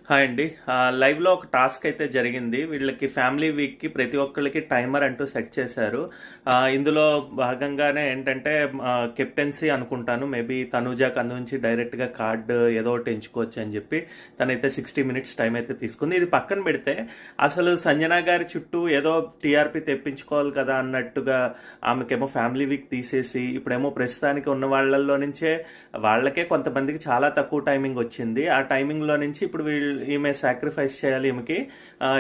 Hi అండి. లైవ్‌లో ఒక టాస్క్ అయితే జరిగింది. వీళ్ళకి ఫ్యామిలీ వీక్‌కి ప్రతి ఒక్కళ్ళకి టైమర్ అంటూ సెట్ చేశారు. ఇందులో భాగంగానే ఏంటంటే కెప్టెన్సీ అనుకుంటాను. మేబీ తనూజాకి అందుంచి డైరెక్ట్‌గా కార్డ్ ఏదో ఒకటి ఎంచుకోవచ్చు అని చెప్పి తనైతే 60 మినిట్స్ టైం అయితే తీసుకుంది. ఇది పక్కన పెడితే అసలు సంజన గారి చుట్టూ ఏదో టీఆర్పీ తెప్పించుకోవాలి కదా అన్నట్టుగా ఆమెకేమో ఫ్యామిలీ వీక్ తీసేసి ఇప్పుడేమో ప్రస్తుతానికి ఉన్న వాళ్ళల్లో నుంచే వాళ్ళకే కొంతమందికి చాలా తక్కువ టైమింగ్ వచ్చింది. ఆ టైమింగ్లో నుంచి ఇప్పుడు ఈమె సాక్రిఫైస్ చేయాలి ఈమెకి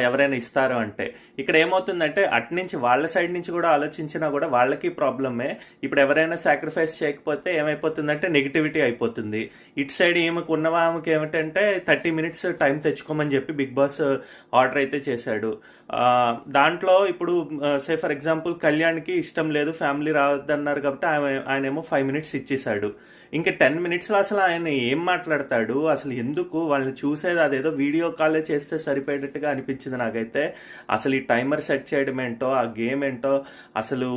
ఎవరైనా ఇస్తారు అంటే ఇక్కడ ఏమవుతుందంటే అట్నుంచి వాళ్ళ సైడ్ నుంచి కూడా ఆలోచించినా కూడా వాళ్ళకి ప్రాబ్లమే. ఇప్పుడు ఎవరైనా సాక్రిఫైస్ చేయకపోతే ఏమైపోతుందంటే నెగిటివిటీ అయిపోతుంది. ఇటు సైడ్ ఈమెకు ఉన్నవా ఆమెకి ఏమిటంటే 30 మినిట్స్ టైం తెచ్చుకోమని చెప్పి బిగ్ బాస్ ఆర్డర్ అయితే చేశాడు. దాంట్లో ఇప్పుడు సే ఫర్ ఎగ్జాంపుల్ కళ్యాణ్కి ఇష్టం లేదు, ఫ్యామిలీ రావద్దన్నారు కాబట్టి ఆయన ఏమో 5 మినిట్స్ ఇచ్చేశాడు. ఇంకా 10 మినిట్స్లో అసలు ఆయన ఏం మాట్లాడతాడు, అసలు ఎందుకు వాళ్ళని చూసేది అదేదో వీడియో కాలే చేస్తే సరిపోయేటట్టుగా అనిపించింది నాకైతే. అసలు ఈ టైమర్ సెట్ చేయడం ఏంటో, ఆ గేమ్ ఏంటో అసలు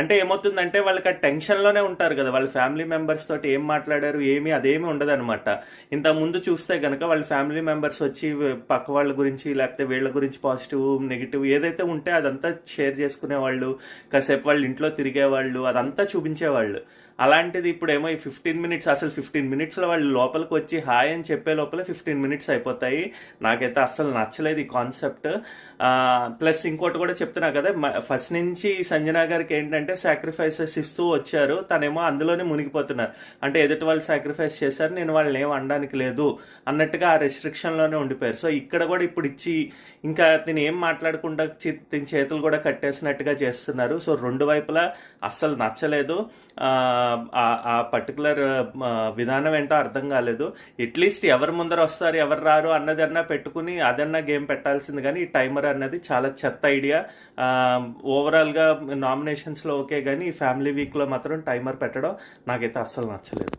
అంటే ఏమవుతుందంటే వాళ్ళకి ఆ టెన్షన్లోనే ఉంటారు కదా, వాళ్ళ ఫ్యామిలీ మెంబర్స్ తోటి ఏం మాట్లాడారు ఏమి అదేమి ఉండదు అనమాట. ఇంత ముందు చూస్తే కనుక వాళ్ళ ఫ్యామిలీ మెంబర్స్ వచ్చి పక్క వాళ్ళ గురించి లేకపోతే వీళ్ళ గురించి పాజిటివ్ నెగిటివ్ ఏదైతే ఉంటే అదంతా షేర్ చేసుకునేవాళ్ళు, కాసేపు వాళ్ళు ఇంట్లో తిరిగేవాళ్ళు, అదంతా చూపించేవాళ్ళు. అలాంటిది ఇప్పుడేమో ఈ 15 మినిట్స్, అసలు 15 మినిట్స్లో వాళ్ళు లోపలికి వచ్చి హాయ్ అని చెప్పే లోపల 15 మినిట్స్ అయిపోతాయి. నాకైతే అస్సలు నచ్చలేదు ఈ కాన్సెప్ట్. ప్లస్ ఇంకోటి కూడా చెప్తున్నా కదా, ఫస్ట్ నుంచి సంజన గారికి ఏంటంటే సాక్రిఫైసెస్ ఇస్తూ వచ్చారు, తనేమో అందులోనే మునిగిపోతున్నారు. అంటే ఎదుటి వాళ్ళు సాక్రిఫైస్ చేశారు, నేను వాళ్ళని ఏం అనడానికి లేదు అన్నట్టుగా ఆ రెస్ట్రిక్షన్లోనే ఉండిపోయారు. సో ఇక్కడ కూడా ఇప్పుడు ఇచ్చి ఇంకా తిని ఏం మాట్లాడకుండా తిని చేతులు కూడా కట్టేసినట్టుగా చేస్తున్నారు. సో రెండు వైపులా అస్సలు నచ్చలేదు. ఆ పర్టికులర్ విధానం ఏంటో అర్థం కాలేదు. అట్లీస్ట్ ఎవరు ముందర వస్తారు ఎవరు రారు అన్నదన్నా పెట్టుకుని అదన్నా గేమ్ పెట్టాల్సింది, కానీ ఈ టైమర్ అన్నది చాలా చెత్త ఐడియా. ఓవరాల్గా నామినేషన్స్లో ఓకే, కానీ ఈ ఫ్యామిలీ వీక్లో మాత్రం టైమర్ పెట్టడం నాకైతే అస్సలు నచ్చలేదు.